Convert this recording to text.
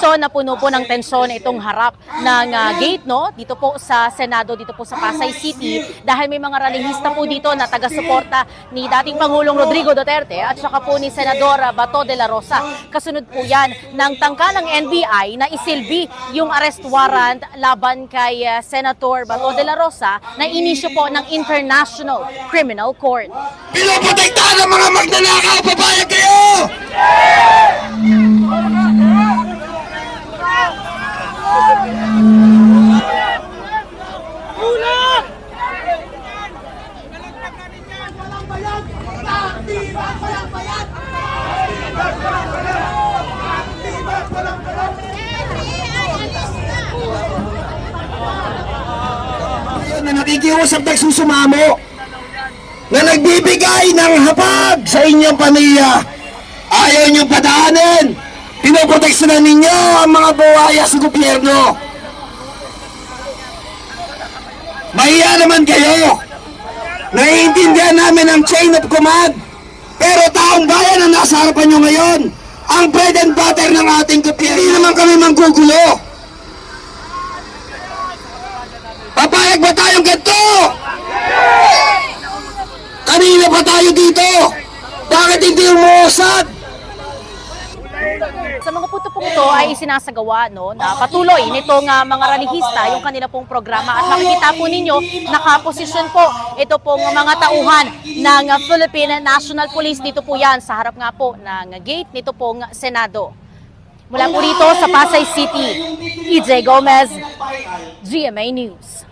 So napuno po ng tensyon itong harap ng gate dito po sa Senado, dito po sa Pasay City, dahil may mga rallyista po dito na taga-suporta ni dating Pangulong Rodrigo Duterte at saka po ni Senador Bato de la Rosa. Kasunod po yan ng tangka ng NBI na isilbi yung arrest warrant laban kay Senator Bato de la Rosa na inisyo po ng International Criminal Court. Pinoprotektahan ng mga magnanakaw, papayag kayo! Na nakikiusap nagsusumamo, na nagbibigay ng hapag sa inyong pamilya. Ayaw niyong padaanin. Pinoproteksyonan ninyo ang mga buhaya sa gobyerno. Mahiya naman kayo. Naiintindihan namin ang chain of command. Pero taong bayan ang nasa harapan nyo ngayon. Ang bread and butter ng ating gobyerno. Hindi naman kami manggugulo. Papayag ba tayong ganito? Kanina pa tayo dito. Bakit hindi umuusad? Sa mga punto pong ito ay isinasagawa na patuloy nitong mga rallyista yung kanila pong programa, at makikita po ninyo nakaposisyon po ito pong mga tauhan ng Philippine National Police. Dito po yan sa harap nga po ng gate nito pong Senado. Mula po rito sa Pasay City, EJ Gomez, GMA News.